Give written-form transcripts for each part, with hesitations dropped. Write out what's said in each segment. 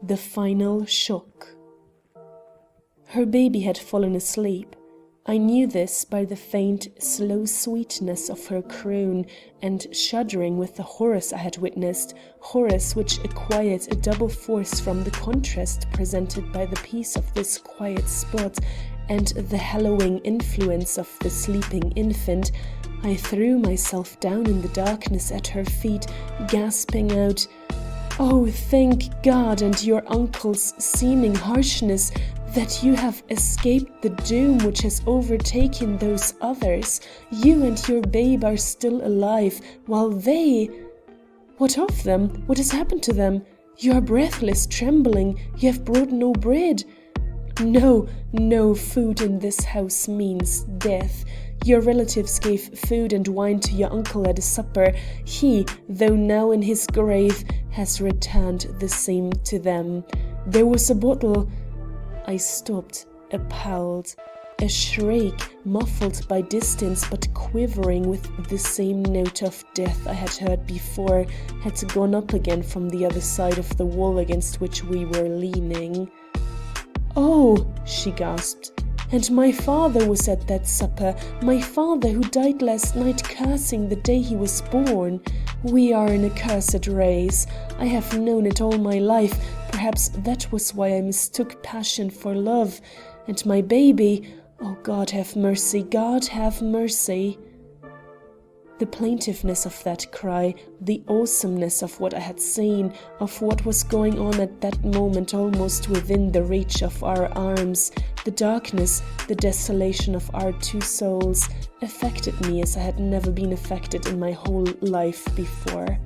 The final shock. Her baby had fallen asleep. I knew this by the faint, slow sweetness of her croon, and shuddering with the horrors I had witnessed, horrors which acquired a double force from the contrast presented by the peace of this quiet spot and the hallowing influence of the sleeping infant, I threw myself down in the darkness at her feet, gasping out, "Oh, thank God and your uncle's seeming harshness that you have escaped the doom which has overtaken those others. You and your babe are still alive, while they... What of them? What has happened to them? You are breathless, trembling. You have brought no bread. No food in this house means death. Your relatives gave food and wine to your uncle at a supper. He, though now in his grave, has returned the same to them. There was a bottle..." I stopped, appalled. A shriek, muffled by distance but quivering with the same note of death I had heard before, had gone up again from the other side of the wall against which we were leaning. "Oh," she gasped, "and my father was at that supper, my father who died last night cursing the day he was born. We are an accursed race. I have known it all my life. Perhaps that was why I mistook passion for love. And my baby, oh God have mercy, God have mercy." The plaintiveness of that cry, the awesomeness of what I had seen, of what was going on at that moment almost within the reach of our arms, the darkness, the desolation of our two souls, affected me as I had never been affected in my whole life before.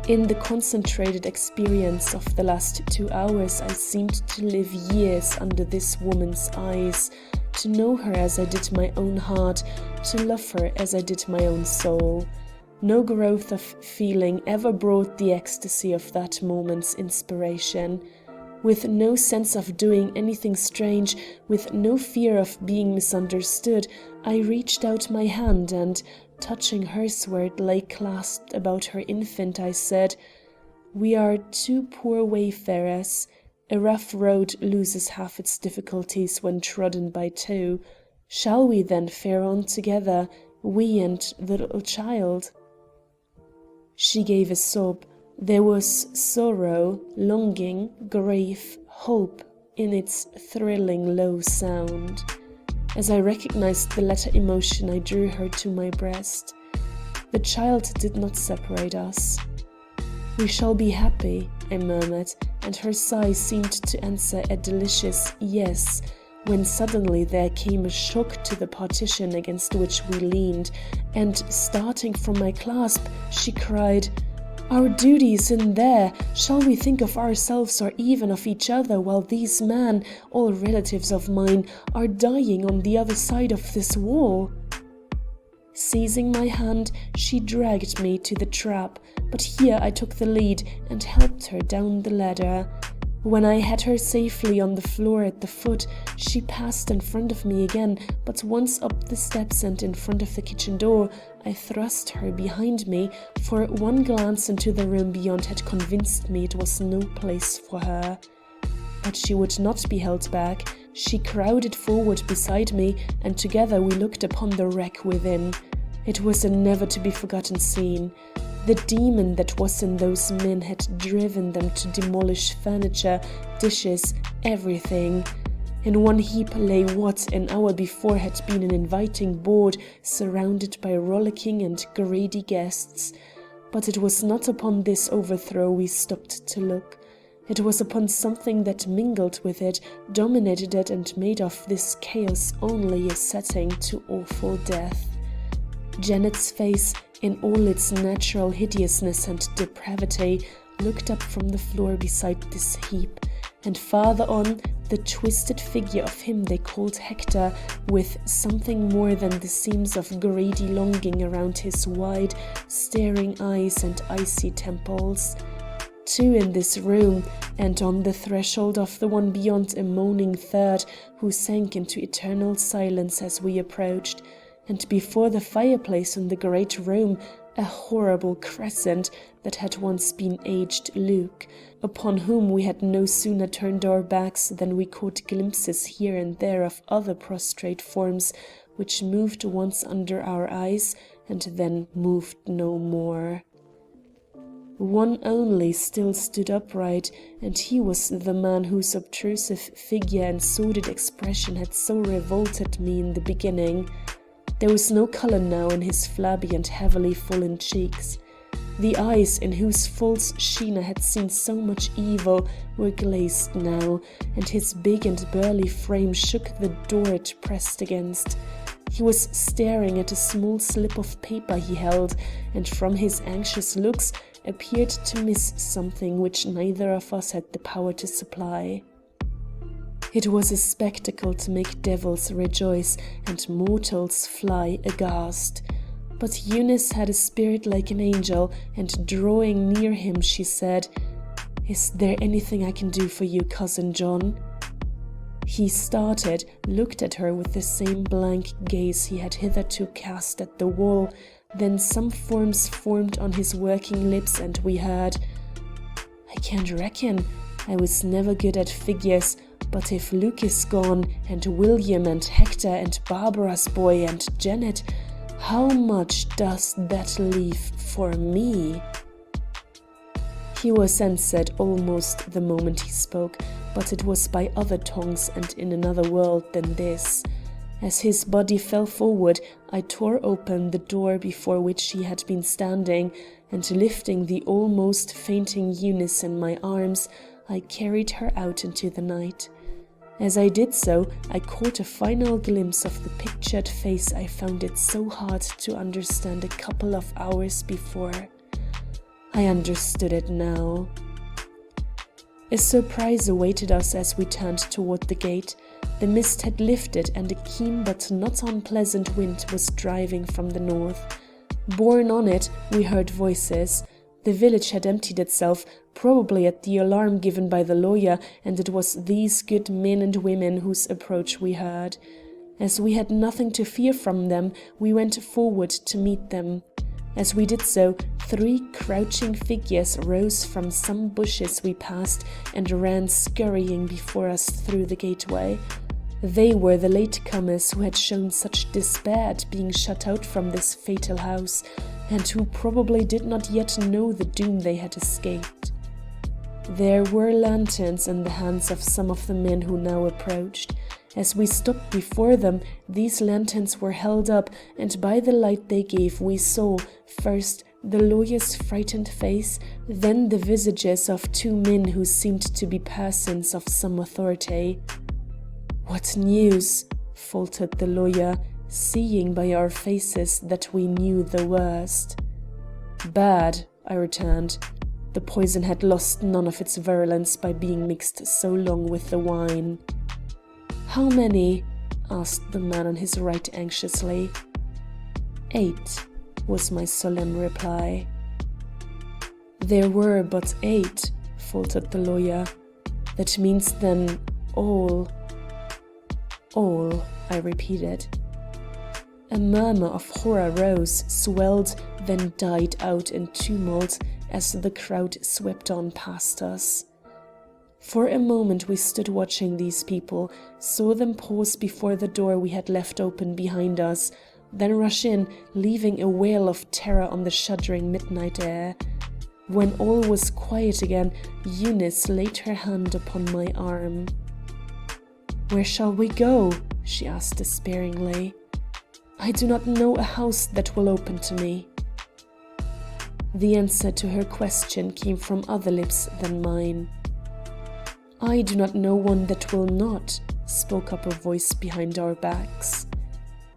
In the concentrated experience of the last 2 hours, I seemed to live years under this woman's eyes, to know her as I did my own heart, to love her as I did my own soul. No growth of feeling ever brought the ecstasy of that moment's inspiration. With no sense of doing anything strange, with no fear of being misunderstood, I reached out my hand and, touching hers where it lay clasped about her infant, I said, "We are two poor wayfarers. A rough road loses half its difficulties when trodden by two. Shall we then fare on together, we and the little child?" She gave a sob. There was sorrow, longing, grief, hope in its thrilling low sound. As I recognized the latter emotion, I drew her to my breast. The child did not separate us. "We shall be happy," I murmured, and her sigh seemed to answer a delicious yes, when suddenly there came a shock to the partition against which we leaned, and starting from my clasp, she cried, "Our duty is in there. Shall we think of ourselves or even of each other while these men, all relatives of mine, are dying on the other side of this wall?" Seizing my hand, she dragged me to the trap, but here I took the lead and helped her down the ladder. When I had her safely on the floor at the foot, she passed in front of me again, but once up the steps and in front of the kitchen door, I thrust her behind me, for one glance into the room beyond had convinced me it was no place for her. But she would not be held back. She crowded forward beside me, and together we looked upon the wreck within. It was a never-to-be-forgotten scene. The demon that was in those men had driven them to demolish furniture, dishes, everything. In one heap lay what an hour before had been an inviting board surrounded by rollicking and greedy guests. But it was not upon this overthrow we stopped to look. It was upon something that mingled with it, dominated it, and made of this chaos only a setting to awful death. Janet's face, in all its natural hideousness and depravity, looked up from the floor beside this heap, and farther on, the twisted figure of him they called Hector, with something more than the seams of greedy longing around his wide, staring eyes and icy temples. Two in this room, and on the threshold of the one beyond a moaning third, who sank into eternal silence as we approached. And before the fireplace in the great room, a horrible crescent that had once been aged Luke, upon whom we had no sooner turned our backs than we caught glimpses here and there of other prostrate forms which moved once under our eyes and then moved no more. One only still stood upright, and he was the man whose obtrusive figure and sordid expression had so revolted me in the beginning. There was no colour now in his flabby and heavily fallen cheeks. The eyes in whose false sheen I had seen so much evil were glazed now, and his big and burly frame shook the door it pressed against. He was staring at a small slip of paper he held, and from his anxious looks appeared to miss something which neither of us had the power to supply. It was a spectacle to make devils rejoice and mortals fly aghast. But Eunice had a spirit like an angel, and drawing near him she said, "Is there anything I can do for you, Cousin John?" He started, looked at her with the same blank gaze he had hitherto cast at the wall, then some forms formed on his working lips and we heard, "I can't reckon. I was never good at figures, but if Luke is gone, and William and Hector and Barbara's boy and Janet, how much does that leave for me?" He was answered almost the moment he spoke, but it was by other tongues and in another world than this. As his body fell forward, I tore open the door before which he had been standing, and lifting the almost fainting Eunice in my arms, I carried her out into the night. As I did so, I caught a final glimpse of the pictured face I found it so hard to understand a couple of hours before. I understood it now. A surprise awaited us as we turned toward the gate. The mist had lifted and a keen but not unpleasant wind was driving from the north. Borne on it, we heard voices. The village had emptied itself, probably at the alarm given by the lawyer, and it was these good men and women whose approach we heard. As we had nothing to fear from them, we went forward to meet them. As we did so, 3 crouching figures rose from some bushes we passed and ran scurrying before us through the gateway. They were the latecomers who had shown such despair at being shut out from this fatal house, and who probably did not yet know the doom they had escaped. There were lanterns in the hands of some of the men who now approached. As we stopped before them, these lanterns were held up, and by the light they gave we saw, first, the lawyer's frightened face, then the visages of 2 men who seemed to be persons of some authority. "What news?" faltered the lawyer, seeing by our faces that we knew the worst. "Bad," I returned. The poison had lost none of its virulence by being mixed so long with the wine. "How many?" asked the man on his right anxiously. 8, was my solemn reply. "There were but 8, faltered the lawyer. "That means then all." "All," I repeated. A murmur of horror rose, swelled, then died out in tumult as the crowd swept on past us. For a moment we stood watching these people, saw them pause before the door we had left open behind us, then rush in, leaving a wail of terror on the shuddering midnight air. When all was quiet again, Eunice laid her hand upon my arm. "Where shall we go?" she asked despairingly. "I do not know a house that will open to me." The answer to her question came from other lips than mine. "I do not know one that will not," spoke up a voice behind our backs.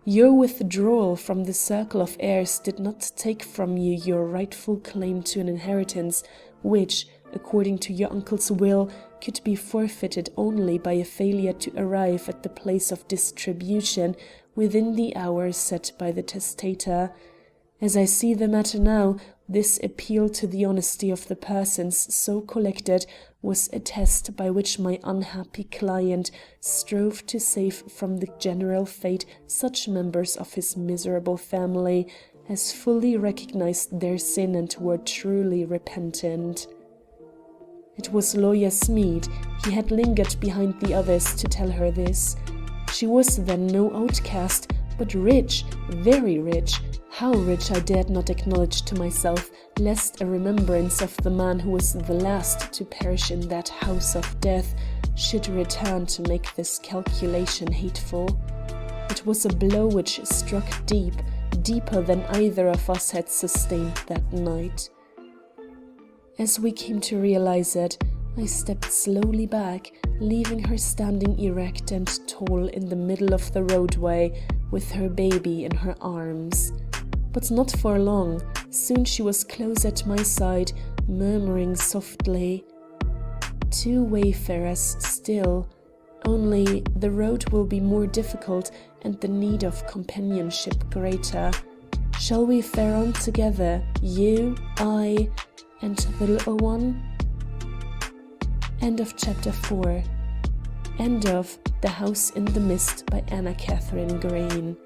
"Your withdrawal from the circle of heirs did not take from you your rightful claim to an inheritance, which, according to your uncle's will, could be forfeited only by a failure to arrive at the place of distribution within the hour set by the testator. As I see the matter now, this appeal to the honesty of the persons so collected was a test by which my unhappy client strove to save from the general fate such members of his miserable family as fully recognized their sin and were truly repentant. It was Lawyer Smead. He had lingered behind the others to tell her this. She was then no outcast, but rich, very rich. How rich I dared not acknowledge to myself, lest a remembrance of the man who was the last to perish in that house of death should return to make this calculation hateful. It was a blow which struck deep, deeper than either of us had sustained that night. As we came to realize it, I stepped slowly back, leaving her standing erect and tall in the middle of the roadway with her baby in her arms. But not for long. Soon she was close at my side, murmuring softly, "Two wayfarers still, only the road will be more difficult and the need of companionship greater. Shall we fare on together, you, I, and the little one?" End of chapter 4. End of The House in the Mist by Anna Catherine Green.